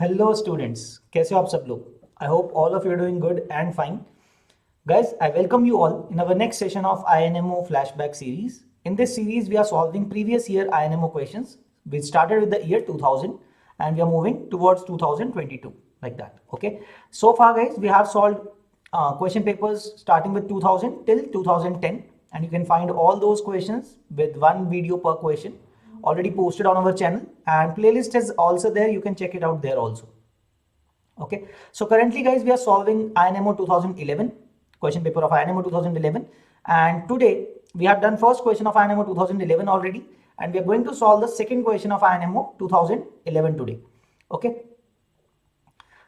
Hello students, कैसे हो आप सब लोग? I hope all of you are doing good and fine. Guys, I welcome you all in our next session of INMO flashback series. In this series, we are solving previous year INMO questions. We started with the year 2000 and we are moving towards 2022 like that. Okay. So far, guys, we have solved question papers starting with 2000 till 2010, and you can find all those questions with one video per question already posted on our channel, and playlist is also there. You can check it out there also. Okay, so currently guys we are solving INMO 2011, question paper of INMO 2011, and today we have done first question of INMO 2011 already, and we are going to solve the second question of INMO 2011 today. Okay,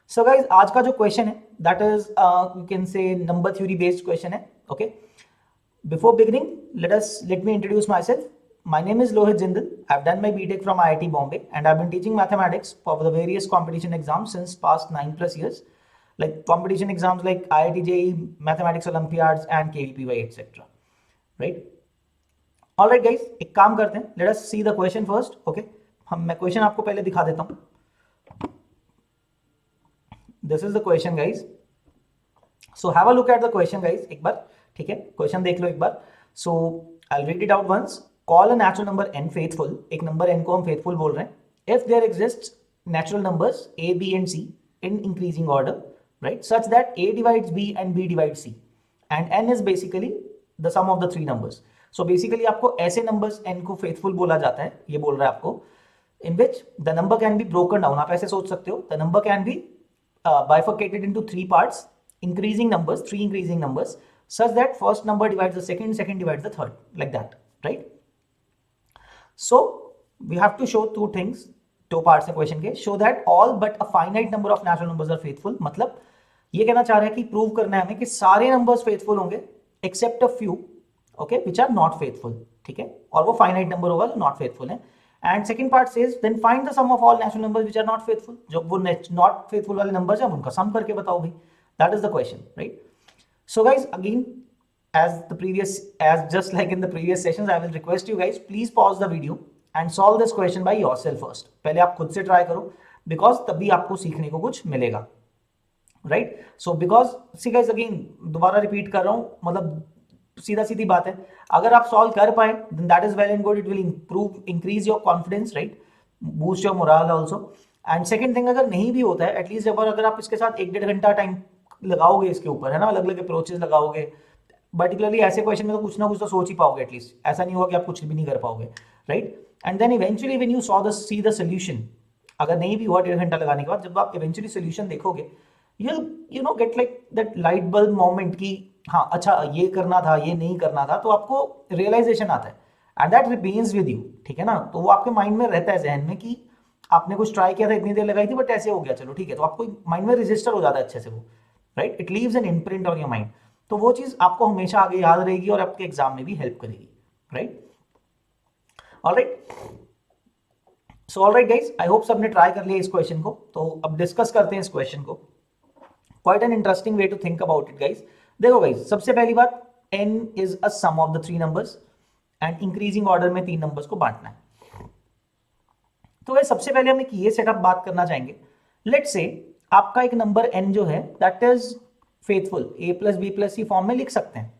so guys आज का जो question है that is you can say number theory based question है. Okay, before beginning, let me introduce myself. My name is Lohit Jindal. I've done my BTech from IIT Bombay, and I've been teaching mathematics for the various competition exams since past 9+ years, like competition exams like IIT JEE, Mathematics Olympiads, and KVPY, etc. Right? All right, guys. एक काम करते हैं. Let us see the question first. Okay? मैं question आपको पहले दिखा देता हूँ. This is the question, guys. So have a look at the question, guys. एक बार, ठीक है? Question देख लो एक बार. So I'll read it out once. Call a natural number n faithful. एक नंबर n को हम faithful बोल रहे हैं. If there exists natural numbers a, b and c in increasing order, right, such that a divides b and b divides c, and n is basically the sum of the three numbers. So basically आपको ऐसे numbers n को faithful बोला जाता है. ये बोल रहा है आपको. In which the number can be broken down. आप ऐसे सोच सकते हो. The number can be bifurcated into three parts, increasing numbers, three increasing numbers, such that first number divides the second, second divides the third, like that, right? So we have to show two things, two parts है question के. Show that all but a finite number of natural numbers are faithful. मतलब ये कहना चाह रहे हैं कि prove करना है हमें कि सारे नंबर्स फेथफुल होंगे except a few, okay, which are not faithful. ठीक है, और वो फाइनाइट नंबर होगा जो नॉट फेथफुल है. And second part says then find the sum of all natural numbers which are not faithful. जो वो नॉट फेथफुल वाले नंबर्स हैं उनका सम करके बताओ भाई. That is the question, right? So guys, again as just like in the previous sessions, I will request you guys, please pause the video and solve this question by yourself first. पहले आप खुद से try करो, because तभी आपको सीखने को कुछ मिलेगा, right? So because see guys, again दोबारा रिपीट कर रहा हूं, मतलब सीधा सीधी बात है. अगर आप सॉल्व कर पाए then that is well and good. It will improve, increase your confidence, right, boost your morale also. And second thing, अगर नहीं भी होता है, एटलीस्ट अगर आप इसके साथ 1-1.5 घंटा टाइम लगाओगे इसके ऊपर, है ना, अलग अलग अप्रोचेस लगाओगे, पर्टिकुलरली ऐसे क्वेश्चन में तो कुछ ना कुछ तो सोच ही पाओगे एटलीस्ट. ऐसा नहीं होगा कि आप कुछ भी नहीं कर पाओगे, right? And then eventually when you see the solution, अगर नहीं भी हुआ 1.5 घंटा लगाने के बाद, जब आप इवेंचुअली सोल्यूशन देखोगे, you know get like that light bulb moment की हाँ अच्छा ये करना था, ये नहीं करना था, तो आपको रियलाइजेशन आता है and that remains with you. ठीक है ना? तो वो आपके माइंड में रहता है, जहन में, कि आपने कुछ ट्राई किया था, इतनी देर लगाई थी, बट ऐसे हो गया, चलो ठीक है. तो आपको माइंड में रजिस्टर हो जाता है अच्छे से वो, right? It leaves an imprint on your mind. तो वो चीज आपको हमेशा आगे याद रहेगी और आपके एग्जाम में भी हेल्प करेगी, right? Alright, so alright guys, I hope सबने ट्राई कर लिया इस क्वेश्चन को. तो अब डिस्कस करते हैं इस क्वेश्चन को. Quite an interesting way to think about it guys. देखो गाइस, सबसे पहली बात, n is a sum of the three numbers and increasing order में तीन नंबर्स को बांटना है. तो गाइस सबसे पहले हम एक ये सेटअप बात करना चाहेंगे. लेट्स से आपका एक नंबर n जो है that is faithful, a plus b plus c form में लिख सकते हैं.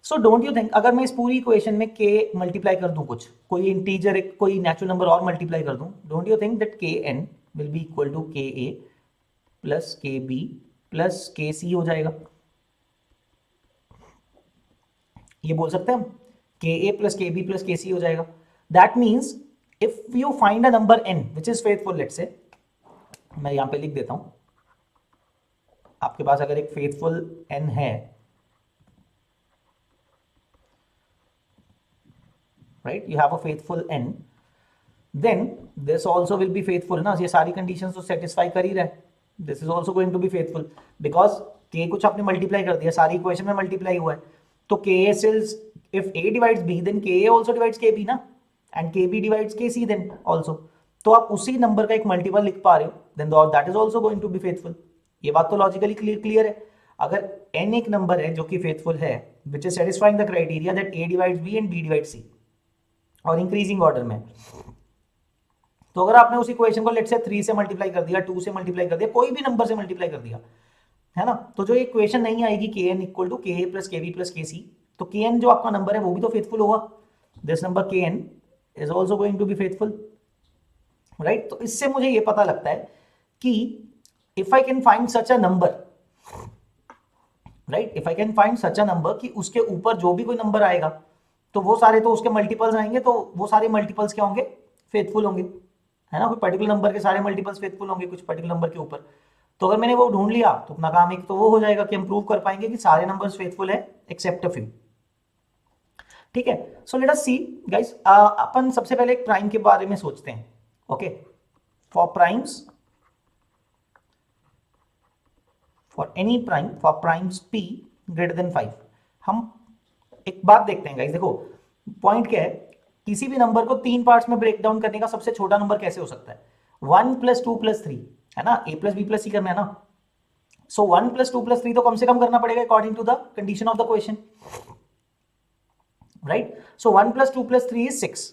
सो डोंट यू थिंक, अगर मैं इस पूरी इक्वेशन में k मल्टीप्लाई कर दूं, कुछ कोई इंटीजर, कोई नेचुरल नंबर और मल्टीप्लाई कर दूं, don't you think that kn will be equal to ka plus kb plus kc हो जाएगा? ये बोल सकते हैं हम, ka plus kb plus kc हो जाएगा. That means if you find a number n which is faithful, let's say मैं यहां पे लिख देता हूं, आपके पास अगर एक फेथफुल n है, right, you have a faithful n, then this also will be faithful ना. ये सारी कंडीशंस तो सेटिस्फाई कर ही रहा है. This is also going to be faithful because k कुछ आपने मल्टीप्लाई कर दिया, सारी इक्वेशन में मल्टीप्लाई हुआ है. तो ka still, if a divides b then ka also divides kb ना, and kb divides kc then also. तो आप उसी नंबर का एक मल्टीपल लिख पा रहे हो, then that is also going to be faithful. ये बात तो लॉजिकली क्लियर है. अगर n एक नंबर है जो कि फेथफुल है, which is satisfying the criteria that a divides b and b divides c, और इंक्रीजिंग ऑर्डर में, तो अगर आपने उस इक्वेशन को लेट से 3 से मल्टीप्लाई कर दिया, 2 से मल्टीप्लाई कर दिया, कोई भी नंबर से मल्टीप्लाई कर दिया, है ना, तो जो इक्वेशन नहीं आएगी के एन इक्वल टू के ए प्लस के बी प्लस के सी, तो के एन जो आपका नंबर है वो भी तो फेथफुल होगा. This number k n is also going to be faithful, right. तो इससे मुझे ये पता लगता है कि if I can find such a number, right, if I can find such a number कि उसके ऊपर जो भी कोई नंबर आएगा तो वो सारे तो उसके मल्टीपल्स आएंगे, तो वो सारे मल्टीपल्स क्या होंगे, फेथफुल होंगे, है ना. कोई पर्टिकुलर नंबर के सारे मल्टीपल्स फेथफुल होंगे कुछ पर्टिकुलर नंबर के ऊपर. तो अगर मैंने वो ढूंढ लिया तो अपना काम एक तो वो हो जाएगा कि हम प्रूव कर पाएंगे कि सारे नंबर्स फेथफुल है एक्सेप्ट अ फ्यू. ठीक है. So let us see guys, अपन सबसे पहले एक प्राइम के बारे में सोचते हैं. Okay, for primes, for any prime, for primes p greater than 5, हम एक बात देखते हैं गाइस. देखो पॉइंट क्या है, किसी भी नंबर को 3 पार्ट्स में ब्रेक डाउन करने का सबसे छोटा नंबर कैसे हो सकता है, 1 + 2 + 3, है ना, a + b + c करना है ना. सो 1 + 2 + 3 तो कम से कम करना पड़ेगा according to the condition of the question, right. So 1 + 2 + 3 is 6.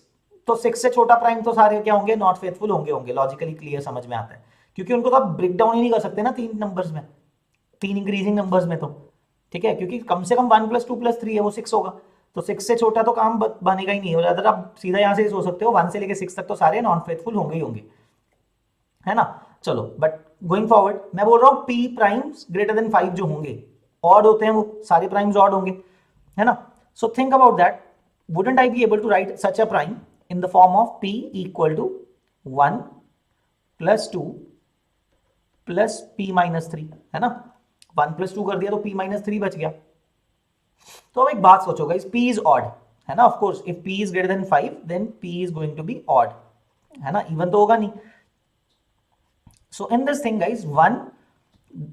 तो 6 से छोटा प्राइम तो सारे क्या होंगे, नॉट फेथफुल होंगे. लॉजिकली क्लियर, समझ में आता है, क्योंकि उनको तो आप ब्रेक डाउन ही नहीं कर सकते ना 3 नंबर्स में, 3 इंक्रीजिंग नंबर्स में. तो ठीक है, क्योंकि कम से कम 1 + 2 + 3 है, वो 6 होगा. तो 6 से छोटा तो काम बनेगा ही नहीं. और अगर आप सीधा यहां से सोच सकते हो 1 से लेके 6 तक तो सारे नॉन फेथफुल होंगे ही होंगे, है ना. चलो, बट गोइंग फॉरवर्ड मैं बोल रहा हूं p प्राइम्स ग्रेटर देन 5 जो होंगे, ऑड होते हैं वो सारे प्राइम्स ऑड होंगे, है ना. So think about that, wouldn't I be able to write such a prime in the form of p equal to 1 + 2 + p - 3, है ना. 1 + 2 कर दिया तो p - 3 बच गया. तो अब एक बात सोचो गाइस, p इज ऑड, है ना. Of course if p is greater than 5 then p is going to be odd, है ना, इवन तो होगा नहीं. So in this thing guys, 1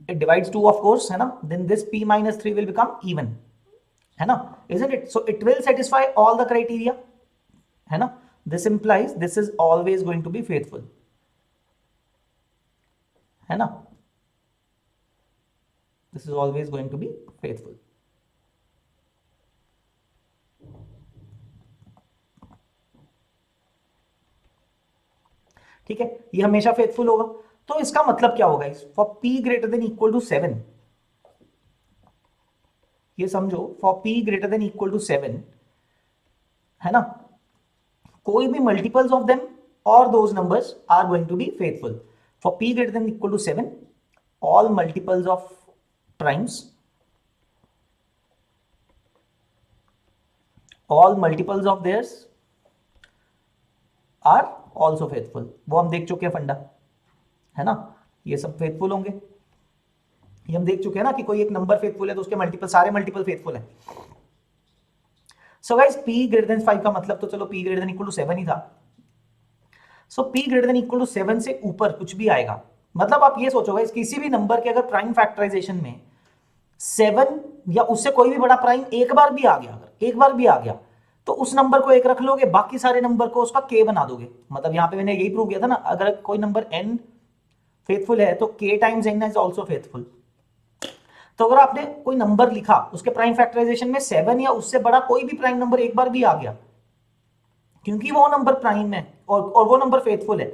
it divides 2 of course, है ना, then this p - 3 will become even, है ना, isn't it. So it will satisfy all the criteria, है ना. This implies this is always going to be faithful, है ना, this is always going to be faithful. ठीक है, ये हमेशा फेथफुल होगा. तो इसका मतलब क्या होगा इस for p greater than equal to 7, ये समझो, for p greater than equal to 7, है ना, कोई भी मल्टीपल्स ऑफ देम और those numbers are going to be faithful. For p greater than equal to 7, all multiples of primes, all multiples of theirs are also faithful. वो हम देख चुके हैं फंडा, है ना, ये सब फेथफुल होंगे. ये हम देख चुके हैं ना कि कोई एक नंबर फेथफुल है तो उसके मल्टीपल, सारे मल्टीपल फेथफुल है. So guys p greater than 5 का मतलब तो चलो p greater than equal to 7 ही था. So p greater than equal to 7 से ऊपर कुछ भी आएगा, मतलब आप ये सोचो गाइस, किसी भी नंबर के अगर प्राइम फैक्टराइजेशन में 7 या उससे कोई भी बड़ा प्राइम एक बार भी आ गया, अगर एक बार भी आ गया तो उस नंबर को एक रख लोगे, बाकी सारे नंबर को उसका k बना दोगे. मतलब यहां पे मैंने यही प्रूव किया था ना, अगर कोई नंबर n फेथफुल है तो k times n is also faithful. तो अगर आपने कोई नंबर लिखा, उसके प्राइम फैक्टराइजेशन में 7 या उससे बड़ा कोई भी प्राइम नंबर एक बार भी आ गया, क्योंकि वो नंबर प्राइम है और वो नंबर फेथफुल है,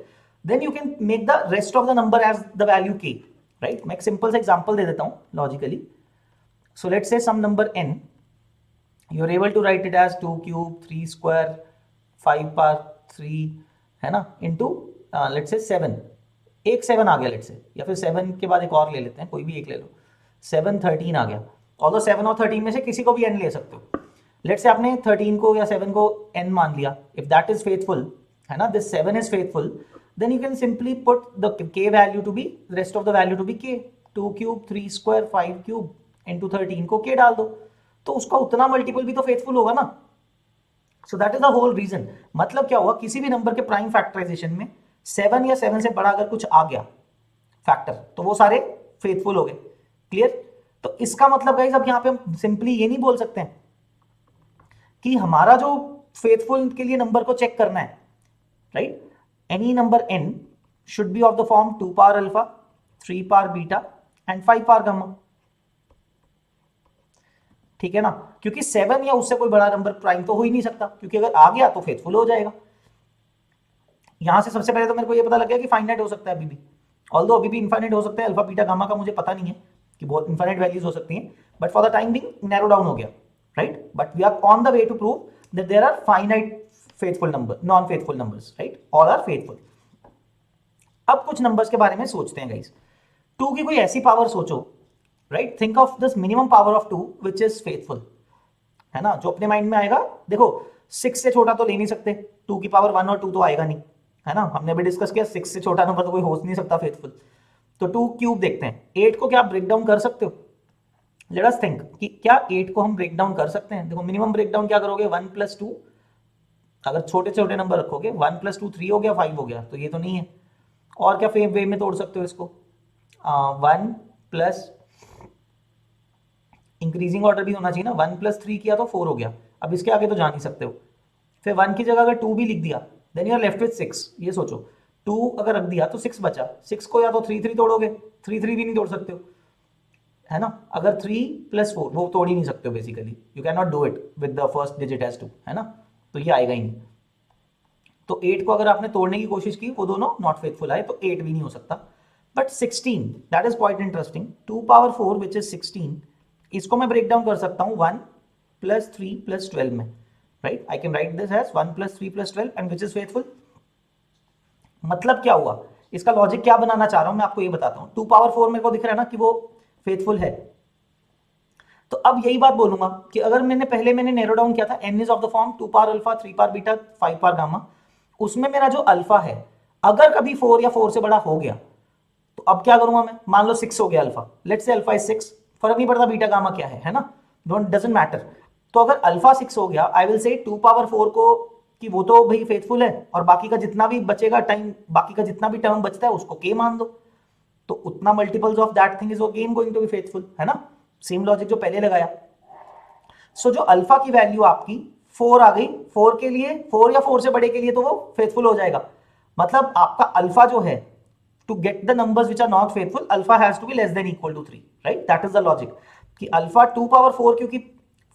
then you can make the rest of the number as the value k, right. मैं एक सिंपल सा एग्जांपल दे देता हूं logically. So let's say some number n, you are able to write it as 2 cube 3 square 5 power 3, है ना, into let's say 7, एक 7 आ गया let's say, या फिर 7 के बाद एक और ले लेते हैं, कोई भी एक ले लो, 7 13 आ गया. ऑल्दो 7 और 13 में से किसी को भी n ले सकते हो. लेट्स से आपने 13 को या 7 को n मान लिया, इफ दैट इज फेथफुल, है ना, this 7 is faithful, then you can simply put the k value to be, rest of the value to be k, 2 cube 3 square 5 cube into 13 को k डाल दो, तो उसका उतना मल्टीपल भी तो फेथफुल होगा ना. So that is the whole reason. मतलब क्या हुआ, किसी भी नंबर के प्राइम फैक्टराइजेशन में 7 या 7 से बड़ा अगर कुछ आ गया फैक्टर तो वो सारे फेथफुल हो गए. क्लियर. तो इसका मतलब गाइस अब यहां पे हम सिंपली ये नहीं बोल सकते हैं कि हमारा जो फेथफुल के लिए नंबर को चेक करना है, right, any number n should be of the form 2 power alpha 3 power beta and 5 power gamma. ठीक है ना, क्योंकि 7 या उससे कोई बड़ा नंबर प्राइम तो हो ही नहीं सकता, क्योंकि अगर आ गया तो फेथफुल हो जाएगा. यहां से सबसे पहले तो मेरे को ये पता लग गया कि फाइनाइट हो सकता है अभी भी, ऑल्दो अभी भी इनफाइनाइट हो सकता है, अल्फा बीटा गामा का मुझे पता नहीं है कि बहुत इनफाइनाइट वैल्यूज हो सकती हैं, but for the time being narrow down हो गया, right. But we are on the way to prove that there are finite faithful number, non faithful numbers, right, all are faithful. अब कुछ numbers के बारे में सोचते हैं गाइस। 2 की कोई ऐसी पावर सोचो, right, think of this minimum power of 2 which is faithful, है ना, जो अपने माइंड में आएगा। देखो 6 से छोटा तो ले नहीं सकते, 2 की पावर 1 और 2 तो आएगा नहीं, है ना, हमने भी डिस्कस किया 6 से छोटा नंबर तो कोई हो नहीं सकता फेथफुल। तो 2 क्यूब देखते हैं। 8 को क्या आप ब्रेक डाउन कर सकते हो? लेट अस थिंक कि क्या 8 को हम ब्रेक डाउन कर सकते हैं। देखो मिनिमम ब्रेक डाउन क्या करोगे, 1 + 2, अगर छोटे छोटे नंबर रखोगे 1 + 2 3 हो गया, 5 हो गया, तो ये तो नहीं है। और क्या वे में तोड़ सकते हो इसको, 1 प्लस इंक्रीजिंग ऑर्डर भी होना चाहिए ना, 1 + 3 किया तो 4 हो गया, अब इसके आगे तो जा नहीं सकते हो। फिर 1 की जगह अगर 2 भी लिख दिया, then you are left with 6। ये सोचो 2 अगर रख दिया तो 6 बचा, 6 को या तो 3 3 तोड़ोगे, 3 3 भी नहीं तोड़ सकते हो, है ना। अगर 3 + 4 वो तोड़ ही नहीं सकते हो basically, you can not do it with the first digit as 2, है ना, तो ये आएगा ही नहीं। तो 8 को अगर आपने तोड़ने की कोशिश की, वो दोनों नॉट फेथफुल आए, तो 8 भी नहीं हो सकता। But 16 that is quite interesting, 2 power 4 which is 16, इसको मैं ब्रेक डाउन कर सकता हूं 1 + 3 + 12 में, right. I can write this as 1 + 3 + 12 and which is faithful. मतलब क्या हुआ, इसका लॉजिक क्या बनाना चाह रहा हूं मैं आपको ये बताता हूं। 2 पावर 4 मेरे को दिख रहा है ना कि वो फेथफुल है, तो अब यही बात बोलूंगा कि अगर मैंने नैरो डाउन किया था n is of the form 2 power alpha, 3 power beta, 5 power gamma, उसमें मेरा जो अल्फा है अगर कभी 4 या 4 से बड़ा हो गया, तो अब क्या करूंगा मैं, मान लो 6 हो गया alpha, let's say alpha is 6, फर्क नहीं पड़ता बीटा गामा क्या है ना, डोंट डजंट मैटर। तो अगर अल्फा 6 हो गया, आई विल से 2 पावर 4 को कि वो तो भाई फेथफुल है, और बाकी का जितना भी बचेगा टाइम, बाकी का जितना भी टर्म बचता है उसको के मान दो, तो उतना multiples of that thing is again going to be faithful, है ना। सेम लॉजिक जो पहले लगाया। सो जो अल्फा की वैल्यू आपकी 4 आ गई, 4 के लिए, 4 या 4 से बड़े के लिए तो वो फेथफुल हो जाएगा। मतलब आपका अल्फा जो है, to get the numbers which are not faithful, alpha has to be less than equal to 3, right, that is the logic कि अल्फा 2 पावर 4 क्योंकि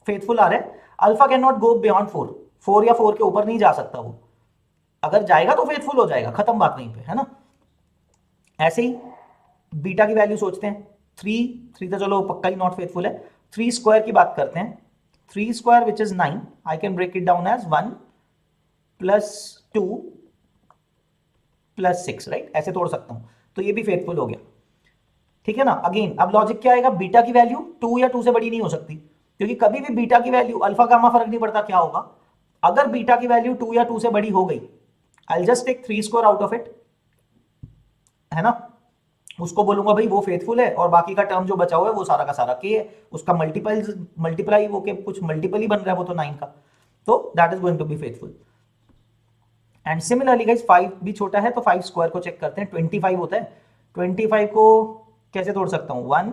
फेथफुल आ रहा है, alpha can not go beyond 4, 4 या 4 के ऊपर नहीं जा सकता वो, अगर जाएगा तो फेथफुल हो जाएगा, खत्म बात नहीं पे, है ना। ऐसे ही बीटा की वैल्यू सोचते हैं, 3 तो चलो पक्का ही नॉट फेथफुल है। 3 स्क्वायर की बात करते हैं, 3 square which is 9, I can break it down as 1 + 2 + 6, right, ऐसे तोड़ सकता हूं, तो ये भी फेथफुल हो गया, ठीक है ना। अगेन अब लॉजिक क्या आएगा, बीटा की वैल्यू 2 या 2 से बड़ी नहीं हो सकती, क्योंकि कभी भी बीटा की वैल्यू अल्फा गामा फर्क नहीं पड़ता क्या होगा, अगर बीटा की वैल्यू 2 या 2 से बड़ी हो गई, I just take 3 square out of it, है ना, उसको बोलूंगा भाई वो फेथफुल है, और बाकी का टर्म जो बचा हुआ है वो सारा का सारा के है, उसका मल्टीप्लाई वो के कुछ मल्टीपल ही बन रहा है वो तो 9 का, तो that is going to be faithful. And similarly guys 5 भी छोटा है, तो 5 स्क्वायर को चेक करते हैं, 25 होता है, 25 को कैसे तोड़ सकता हूं, 1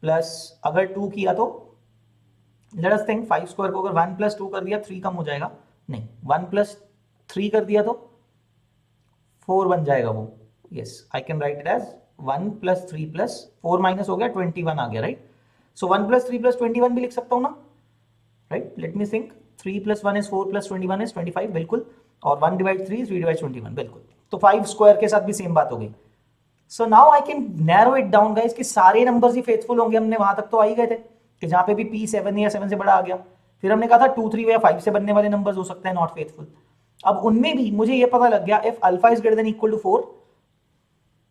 प्लस अगर 2 किया तो, लेट अस थिंक 5 स्क्वायर को अगर 1 + 2 कर दिया 3 कम हो जाएगा, नहीं 1 + 3 कर दिया तो 4 बन जाएगा वो, yes I can write it as 1 + 3 + 4 minus हो गया 21 आ गया, राइट। सो 1 + 3 + 21 भी लिख सकता हूं ना, right, let me think, 3 + 1 is 4 + 21 is 25, बिल्कुल, और 1/3 इज 3/21, बिल्कुल। तो 5 स्क्वायर के साथ भी सेम बात हो गई। So now I can narrow it down guys कि सारे नंबर्स ही फेथफुल होंगे, हमने वहां तक तो आ ही गए थे कि जहां पे भी p 7 या 7 से बड़ा आ गया, फिर हमने कहा था 2 3 या 5 से बनने वाले नंबर्स हो सकते हैं नॉट फेथफुल। अब उनमें भी मुझे ये पता लग गया if alpha is greater than equal to 4,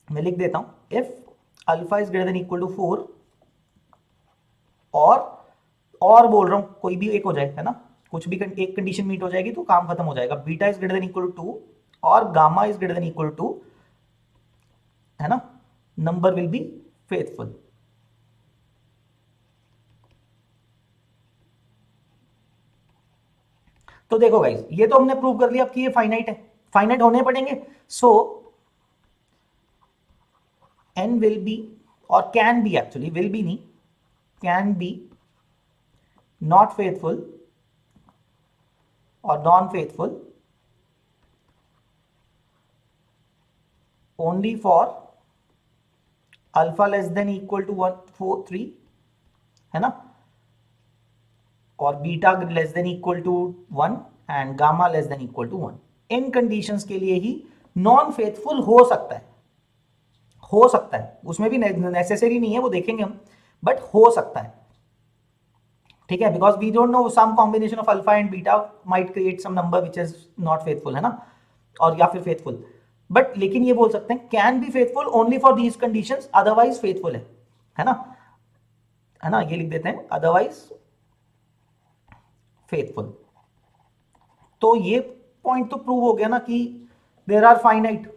मैं लिख देता हूं, if alpha is greater than equal to 4, और बोल रहा हूं कोई भी एक हो जाए, है ना, कुछ भी एक कंडीशन मीट हो जाएगी तो काम खत्म हो जाएगा, beta is greater than equal to 2 और gamma is greater than equal to 2, है ना, नंबर विल बी फेथफुल। तो देखो गाइस ये तो हमने प्रूव कर लिया कि ये फाइनाइट है, फाइनाइट होने पड़ेंगे, सो n विल बी, और can be, actually will be नहीं, कैन बी नॉट फेथफुल और non faithful only for alpha less than equal to 1 4 3, है ना, और beta less than equal to 1 and gamma less than equal to 1, इन conditions के लिए ही non faithful हो सकता है, हो सकता है, उसमें भी नेसेसरी नहीं है, वो देखेंगे हम, बट हो सकता है, ठीक है, because we don't know some combination of alpha and beta might create some number which is not faithful, है ना, और या फिर फेथफुल, बट लेकिन ये बोल सकते हैं can be faithful only for these conditions, otherwise faithful है ना, है ना, ये लिख देते हैं अदरवाइज फेथफुल। तो ये पॉइंट तो प्रूव हो गया ना कि देयर आर फाइनाइट,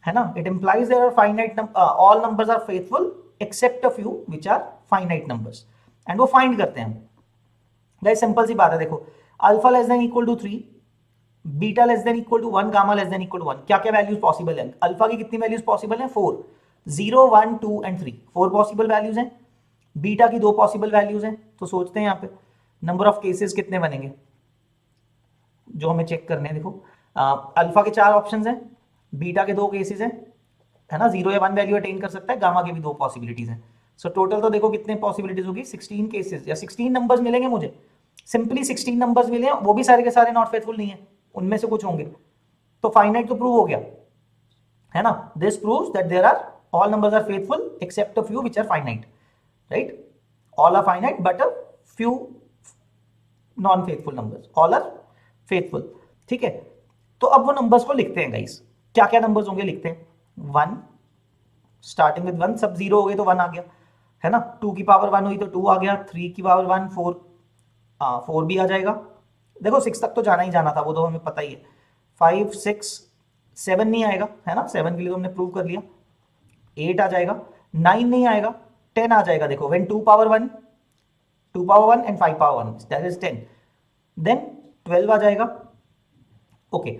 है ना, it implies there are finite, all numbers are faithful except a few which are finite numbers, and वो फाइंड करते हैं हम। गाइस सिंपल सी बात है, देखो alpha less than equal to 3, beta less than equal to 1, gamma less than equal to 1, क्या क्या वैल्यूज पॉसिबल है, अल्फा की कितनी वैल्यूज पॉसिबल है, 4, 0 1 2 एंड 3, 4 पॉसिबल वैल्यूज हैं, बीटा की 2 पॉसिबल वैल्यूज हैं, तो सोचते हैं यहाँ पे नंबर ऑफ केसेस कितने बनेंगे जो हमें चेक करने हैं। देखो अल्फा के 4 ऑप्शंस हैं, बीटा के 2 केसेस हैं, है ना, 0 या 1 वैल्यू अटेन कर सकता है, गामा के भी 2 पॉसिबिलिटीज हैं, सो टोटल तो देखो कितने पॉसिबिलिटीज होगी, 16 केसेस या 16 नंबर्स मिलेंगे मुझे, सिंपली 16 नंबर्स मिले, वो भी सारे के सारे नॉट फेथफुल नहीं है, उनमें से कुछ होंगे, तो फाइनाइट तो प्रूव हो गया, है ना, this proves that there are all numbers are faithful except a few which are finite, right, all are finite but a few non faithful numbers, all are faithful, ठीक है। तो अब वो नंबर्स को लिखते हैं गाइस, क्या क्या नंबर्स होंगे लिखते हैं, 1 स्टार्टिंग विद 1, सब 0 हो गए तो 1 आ गया, है ना, 2 की पावर 1 हुई तो 2 आ गया, 3 की पावर 1 4, 4 भी आ जाएगा, देखो 6 तक तो जाना ही जाना था, वो तो हमें पता ही है, 5 6 7 नहीं आएगा, है ना, 7 के लिए तो हमने प्रूव कर लिया, 8 आ जाएगा, 9 नहीं आएगा, 10 आ जाएगा, देखो when 2 power 1 and 5 power 1 that is 10, then 12 आ जाएगा, ओके,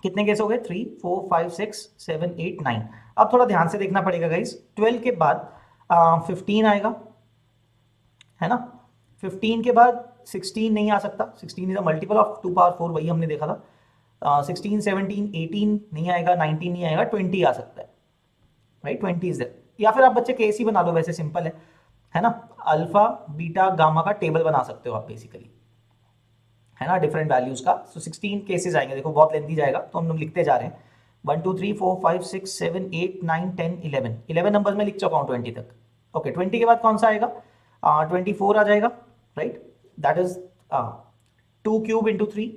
कितने केस हो गए, 3 4 5 6 7 8 9, अब थोड़ा ध्यान से देखना पड़ेगा गाइस, 12 के बाद 15 आएगा, है ना, 15 के बाद 16 नहीं आ सकता, 16 is a multiple of 2 power 4, वही हमने देखा था, 16 17 18 नहीं आएगा, 19 नहीं आएगा, 20 आ सकता है, राइट, 20 इज देयर, या फिर आप बच्चे केस ही बना लो, वैसे सिंपल है ना, अल्फा बीटा गामा का टेबल बना सकते हो आप बेसिकली, है ना, डिफरेंट वैल्यूज का, सो 16 केसेस आएंगे, देखो बहुत लेंथी जाएगा तो हम लोग लिखते जा रहे हैं, 1 2 3 4 5 6 7 8 9 10 11, 11 नंबर्स में लिख चुका हूँ 20 तक, ओके, 20 के बाद कौन सा आएगा, 24 आ जाएगा, right, that is 2 cube into 3,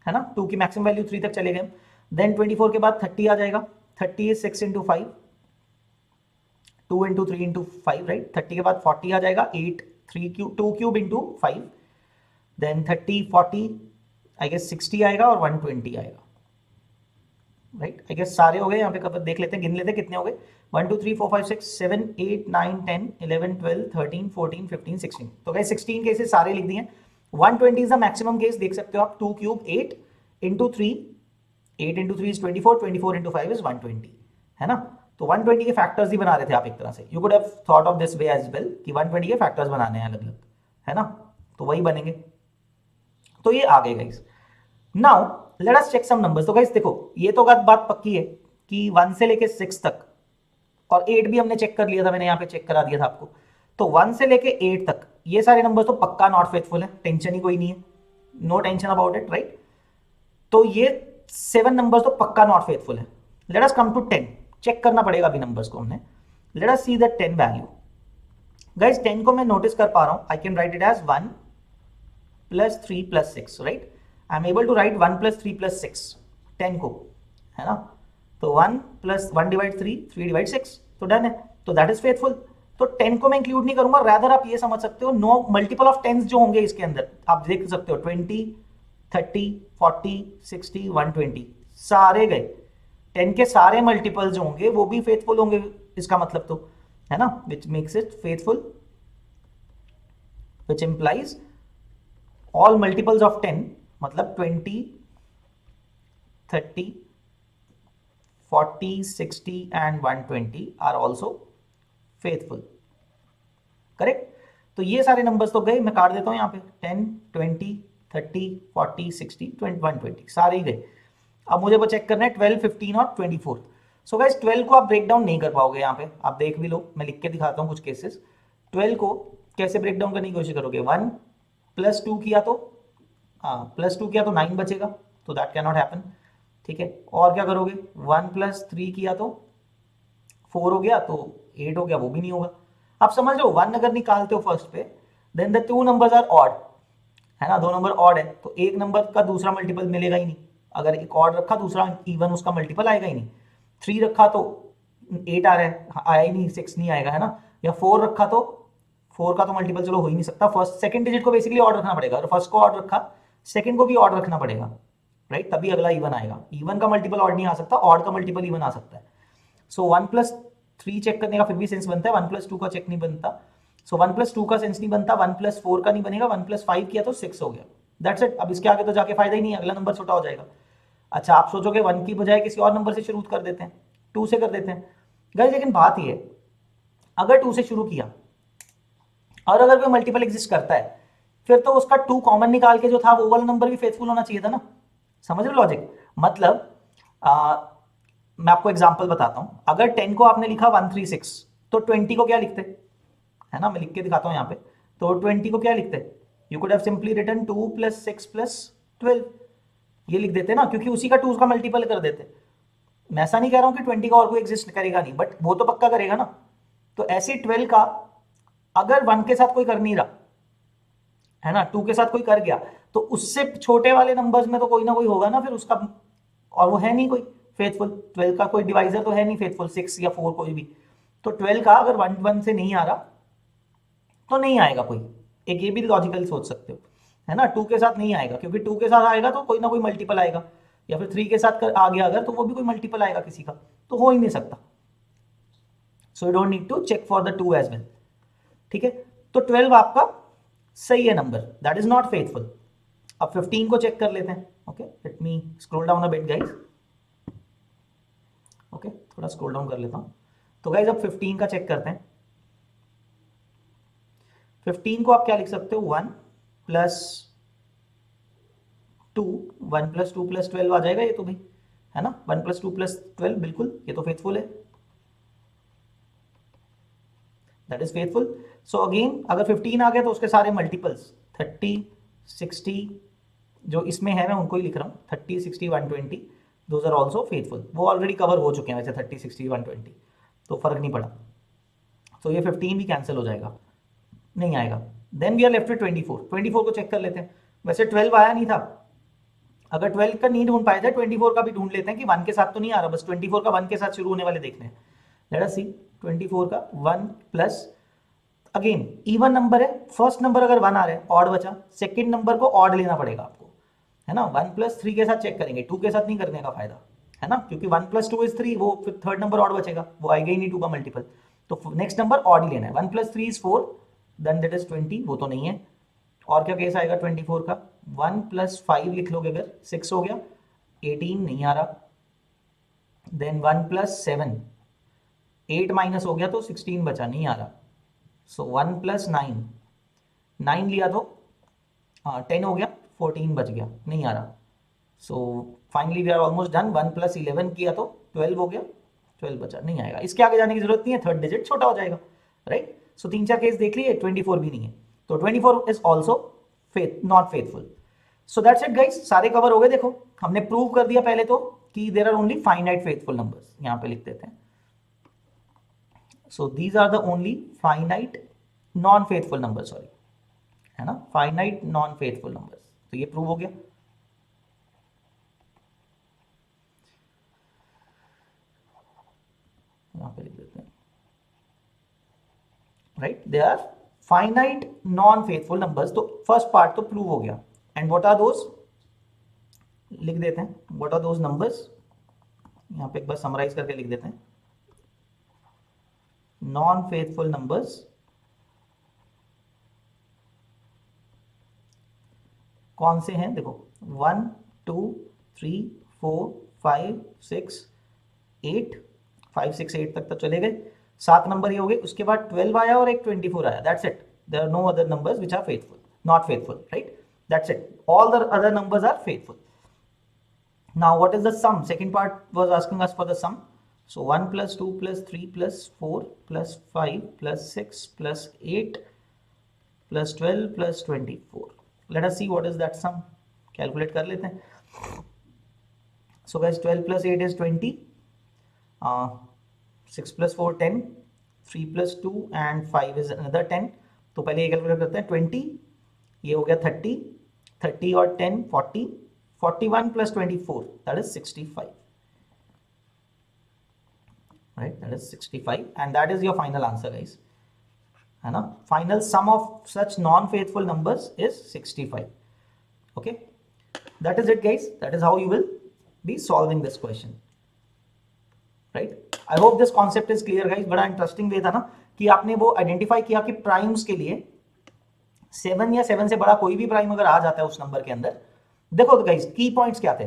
है ना, 2 की मैक्सिमम वैल्यू 3 तक चले गए, देन 24 के बाद 30 आ जाएगा, 30 is 6 into 5, 2 into 3 into 5, right, 30 के बाद 40 आ जाएगा, 8 3 cube 2 cube into 5, then 30 40 I guess 60 आएगा और 120 आएगा, राइट, आई गेस सारे हो गए, यहाँ पे कब देख लेते हैं, गिन लेते हैं कितने हो गए, 1 2 3 4 5 6 7 8 9 10 11 12 13 14 15 16, तो गए 16 केसेस सारे लिख दिए, 120 इज द मैक्सिमम केस, देख सकते हो आप, 2 cube 8 into 3, 8 into 3 is 24, 24 into 5 is 120, है ना, तो 120 के फैक्टर्स ही बना रहे थे आप एक तरह से, you could have thought of this way as well कि 120 के फैक्टर्स बनाने हैं अलग अलग, है ना, तो वही बनेंगे, तो ये आ गए guys. Now let us check some numbers, तो गाइस देखो ये तो बात पक्की है कि 1 से लेके 6 तक, और 8 भी हमने चेक कर लिया था, मैंने यहाँ पे चेक करा दिया था आपको, तो 1 से लेके 8 तक ये सारे नंबर्स तो पक्का नॉट फेथफुल है, टेंशन ही कोई नहीं है, no tension about it, right, तो ये 7 नंबर्स तो पक्का नॉट फेथफुल है। Let us come to 10, check करना पड़ेगा अभी नंबर्स को हमने, let us see the 10 value, guys 10 को मैं नोटिस कर पा रहा हूं, I can write it as 1 plus 3 plus 6, right, I am able to write 1 plus 3 plus 6 10 को, है ना, तो 1 प्लस 1 डिवाइड 3 3 डिवाइड 6, तो डन है, तो दैट इज फेथफुल, तो 10 को मैं इंक्लूड नहीं करूंगा, रैदर आप ये समझ सकते हो नो मल्टीपल ऑफ 10 जो होंगे इसके अंदर, आप देख सकते हो 20 30 40 60 120 सारे गए, 10 के सारे मल्टीपल जो होंगे वो भी फेथफुल होंगे, इसका मतलब तो, है ना, which makes it faithful, which implies all multiples of 10, मतलब 20 30 40 60 and 120 are also faithful, correct, तो ये सारे नंबर्स तो गए, मैं काट देता हूं यहां पे 10 20 30 40 60 120 सारे ही गए, अब मुझे वो चेक करना है 12 15 और 24, सो गाइस 12 को आप ब्रेक डाउन नहीं कर पाओगे, यहाँ पे आप देख भी लो, मैं लिख के दिखाता हूँ कुछ केसेस, 12 को कैसे ब्रेक डाउन करने की कोशिश करोगे, 1 प्लस 2 किया तो, +2 किया तो 9 बचेगा, तो दैट कैन नॉट हैपन, ठीक है। और क्या करोगे, 1+3 किया तो 4 हो गया, तो 8 हो गया, वो भी नहीं होगा। आप समझ लो 1 अगर निकालते हो फर्स्ट पे, then the 2 numbers are odd, है ना, 2 नंबर ऑड है, तो एक नंबर का दूसरा मल्टीपल मिलेगा ही नहीं। अगर एक ऑड रखा, दूसरा इवन, उसका मल्टीपल आएगा ही नहीं। 3 रखा तो 8 आ रहा है, आया ही नहीं, 6 नहीं आएगा, है ना। या 4 रखा तो 4 का तो मल्टीपल चलो हो ही नहीं सकता, फर्स्ट सेकंड डिजिट को बेसिकली ऑड रखना पड़ेगा, और फर्स्ट को ऑड रखा, सेकंड को भी ऑड रखना पड़ेगा, राइट, तभी अगला इवन आएगा। इवन का मल्टीपल ऑड नहीं आ सकता, ऑड का मल्टीपल इवन आ सकता है। सो 1+3 चेक करने का फिर भी सेंस बनता है, 1+2 का चेक नहीं बनता। सो 1+2 का सेंस नहीं बनता, 1+4 का नहीं बनेगा, 1+5 किया तो 6 हो गया, दैट्स इट। अब इसके आगे तो जाके फायदा ही नहीं है, अगला नंबर छोटा हो जाएगा। अच्छा, आप सोचोगे 1 की बजाय किसी और नंबर से शुरू कर देते हैं, 2 से कर देते हैं गाइस, लेकिन बात ये है, अगर 2 से शुरू किया और अगर कोई मल्टीपल एग्जिस्ट करता है, फिर तो उसका 2 कॉमन निकाल के जो था वो वाला नंबर भी फेथफुल होना चाहिए था ना। समझ रहे लॉजिक, मतलब मैं आपको एग्जांपल बताता हूं। अगर 10 को आपने लिखा 136, तो 20 को क्या लिखते, है ना, मैं लिख के दिखाता हूं यहाँ पे। तो 20 को क्या लिखते, you could have simply written 2 + 6 + 12, ये लिख देते ना, क्योंकि उसी का 2 का मल्टीपल कर देते। मैं ऐसा नहीं कह रहा हूं कि 20 का और कोई एग्जिस्ट करेगा नहीं, बट वो तो पक्का करेगा ना। तो ऐसे 12 का अगर 1 के साथ कोई कर नहीं रहा, है ना, 2 के साथ कोई कर गया, तो उससे छोटे वाले नंबर्स में तो कोई ना कोई होगा ना फिर उसका, और वो है नहीं कोई फेथफुल। 12 का कोई डिवाइजर तो है नहीं फेथफुल, 6 या 4 कोई भी। तो 12 का अगर 1 से नहीं आ रहा तो नहीं आएगा कोई, एक ये भी लॉजिकल सोच सकते हो, है ना। 2 के साथ नहीं आएगा, क्योंकि 2 के साथ आएगा तो कोई ना कोई मल्टीपल आएगा, या फिर 3 के साथ आ गया अगर, तो वो भी कोई मल्टीपल आएगा किसी का, तो हो ही नहीं सकता। So you don't need to check for the 2 as well, ठीक है। तो 12 आपका सही है number, that is not faithful. अब 15 को चेक कर लेते हैं। Okay, let me scroll down a bit guys. Okay, थोड़ा स्क्रॉल डाउन कर लेता हूं। तो गाइस अब 15 का चेक करते हैं। 15 को आप क्या लिख सकते हो, 1 + 2, 1 + 2 + 12 आ जाएगा ये तो भाई, है ना। 1 + 2 + 12, बिल्कुल ये तो फेथफुल है, that is faithful. So again अगर 15 आ गया तो उसके सारे मल्टीपल्स 30, 60, जो इसमें है मैं उनको ही लिख रहा हूँ, 30, 60, 120, दोज आर ऑल्सो फेथफुल। वो ऑलरेडी कवर हो चुके हैं वैसे 30, 60, 120, तो फर्क नहीं पड़ा। तो ये 15 भी कैंसिल हो जाएगा, नहीं आएगा। Then we are left with 24। 24 को चेक कर लेते हैं। वैसे 12 आया नहीं था, अगर 12 का नहीं ढूंढ पाए थे, 24 का भी ढूंढ लेते हैं कि 1 के साथ तो नहीं आ रहा, बस 24 का 1 के साथ शुरू होने वाले देखने हैं। लेट अस सी, 24 का 1 प्लस, अगेन इवन नंबर है, फर्स्ट नंबर अगर 1 आ रहा है, ऑड बचा, सेकंड नंबर को ऑड लेना पड़ेगा आपको, है ना। 1 + 3 के साथ चेक करेंगे, 2 के साथ नहीं करने का फायदा, है ना, क्योंकि 1 + 2 = 3, वो फिर थर्ड नंबर ऑड बचेगा, वो आएगा ही नहीं 2 का मल्टीपल। तो नेक्स्ट नंबर ऑड ही लेना है। 1 + 3 = 4, देन दैट इज 20, वो तो नहीं है। और क्या केस आएगा 24 का, 1 + 5 लिख लोगे अगर, 6 हो गया, 18 नहीं आ रहा। देन 1 + 7, 8 माइनस हो गया तो 16 बचा, नहीं आ रहा। सो 1 + 9, 9 लिया तो 10 हो गया, 14 बच गया, नहीं आ रहा। So finally we are almost done. 1 + 11 किया तो 12 हो गया, 12 बचा, नहीं आएगा। इसके आगे जाने की जरूरत नहीं है, थर्ड डिजिट छोटा हो जाएगा, राइट। सो 3-4 केस देख लिए, 24 भी नहीं है, तो 24 is also not faithful. So that's it guys, सारे कवर हो गए। देखो हमने प्रूव कर दिया पहले तो कि there are only finite faithful numbers, यहां पे लिख देते हैं। So these are the only finite non faithful number, sorry, है ना, फाइनाइट नॉन फेथफुल नंबर्स। तो ये प्रूव हो गया। यहां पे लिख देते हैं, right, they are finite non faithful numbers. तो फर्स्ट पार्ट तो प्रूव हो गया। एंड व्हाट आर दोज, लिख देते हैं, व्हाट आर दोज नंबर्स, यहां पे एक बार समराइज करके लिख देते हैं। नॉन फेथफुल नंबर्स कौन से हैं, देखो 1, 2, 3, 4, 5, 6, 8, 5, 6, 8 तक तो चले गए, 7 नंबर ये हो गए। उसके बाद 12 आया और एक 24 आया, that's it. There are no other numbers which are faithful, not faithful, right, that's it. All the other numbers are faithful. Now what is the sum? Second part was asking us for the sum. So 1 + 2 + 3 + 4 + 5 + 6 + 8 + 12 + 24. Let us see what is that sum. Calculate कर लेते हैं। So guys, 12 plus 8 is 20, 6 plus 4 10, 3 plus 2 and 5 is another 10. तो पहले ये calculate करते हैं, 20, ये हो गया 30, 30 और 10 40, 41 plus 24 that is 65, right? That is 65 and that is your final answer guys, है ना? Final sum of such non-faithful numbers is 65. Okay, that is it guys. That is how you will be solving this question, right? I hope this concept is clear guys. बड़ा interesting way था ना कि आपने वो identify किया कि primes के लिए 7 या 7 से बड़ा कोई भी प्राइम अगर आ जाता है उस नंबर के अंदर, देखो तो गाइस की पॉइंट्स क्या थे.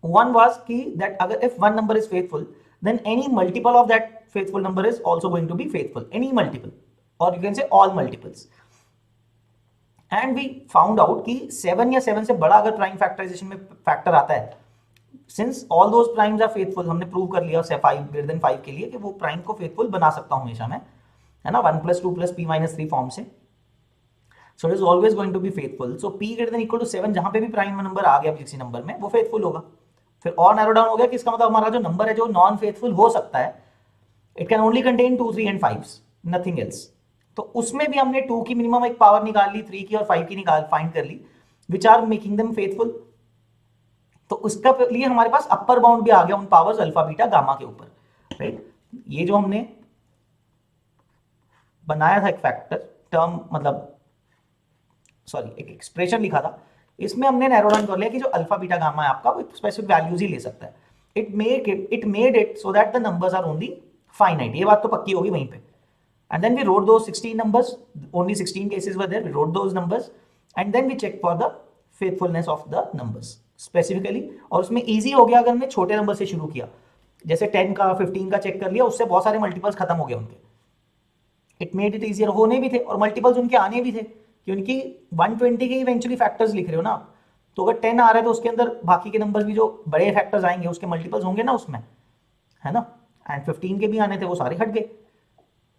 वन वाज कि दैट अगर if one number is faithful then any multiple of that faithful number is also going to be faithful, any multiple और you can say all multiples. And we found out कि 7 या 7 से बड़ा अगर prime factorisation में factor आता है, since all those primes are faithful, हमने प्रूव कर लिया 5 ग्रेटर देन 5 के लिए कि वो प्राइम को फेथफुल बना सकता हूं हमेशा मैं, है ना, 1 + 2 + p - 3 फॉर्म से. So it is always going to be faithful. So p greater than equal to 7 जहां पे भी प्राइम नंबर आ गया किसी नंबर में वो फेथफुल होगा. फिर और नैरो डाउन हो गया कि इसका मतलब हमारा जो नंबर है जो नॉन फेथफुल हो सकता है, it can only contain 2 3 and 5, nothing else. तो उसमें भी हमने 2 की मिनिमम एक पावर निकाल ली, 3 की और 5 की फाइंड कर ली, which are making them faithful. तो उसका लिए हमारे पास अपर बाउंड भी आ गया उन पावर्स अल्फा बीटा गामा के ऊपर, राइट? ये जो हमने बनाया था एक फैक्टर टर्म, मतलब सॉरी एक एक्सप्रेशन लिखा था, इसमें हमने नैरो डाउन कर लिया कि जो अल्फा बीटा गामा है आपका वो स्पेसिफिक वैल्यूज ही ले सकता है. It made it so that the numbers are only finite. ये बात तो पक्की होगी वहीं पे. And then we wrote those 16 numbers, only 16 cases were there, we wrote those numbers and then we checked for the faithfulness of the numbers specifically. और उसमें easy हो गया अगर मैं छोटे नंबर से शुरू किया, जैसे 10 का 15 का चेक कर लिया, उससे बहुत सारे मल्टीपल्स खत्म हो गए उनके. इट मेड इट ईजियर, होने भी थे और मल्टीपल्स उनके आने भी थे क्योंकि 120 के इवेंचुअली फैक्टर्स लिख रहे हो ना आप. तो अगर 10 आ रहा है तो उसके अंदर बाकी के नंबर्स भी जो बड़े फैक्टर्स आएंगे उसके मल्टीपल्स होंगे ना उसमें, है ना. एंड 15 के भी आने थे, वो सारे हट गए.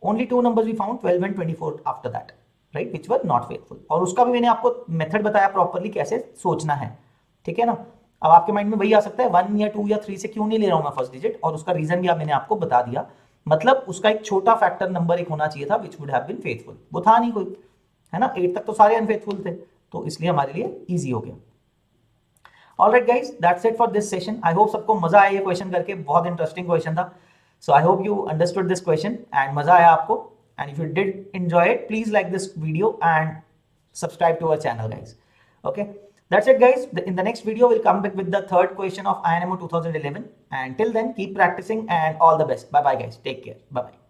Only 2 numbers we found, 12 and 24 after that, right, which were not faithful. और उसका भी मैंने आपको मेथड बताया प्रॉपर्ली कैसे सोचना है, ठीक है ना. अब आपके माइंड में वही आ सकता है 1 या 2 या 3 से क्यों नहीं ले रहा हूं मैं फर्स्ट डिजिट, और उसका रीजन भी मैंने आपको बता दिया. मतलब उसका एक छोटा फैक्टर नंबर एक होना चाहिए था which would have been faithful. वो था नहीं कोई, है ना. 8 तक तो सारे अनफेथफुल थे, तो इसलिए हमारे लिए ईजी हो गया. Alright guys, that's it for this session. I hope सबको मजा आया ये क्वेश्चन करके, बहुत इंटरेस्टिंग क्वेश्चन था. So I hope you understood this question and मजा आया आपको. And if you did enjoy it, please like this video and subscribe to our channel, guys. Okay, that's it, guys. In the next video, we'll come back with the third question of INMO 2011. And till then, keep practicing and all the best. Bye bye, guys. Take care. Bye bye.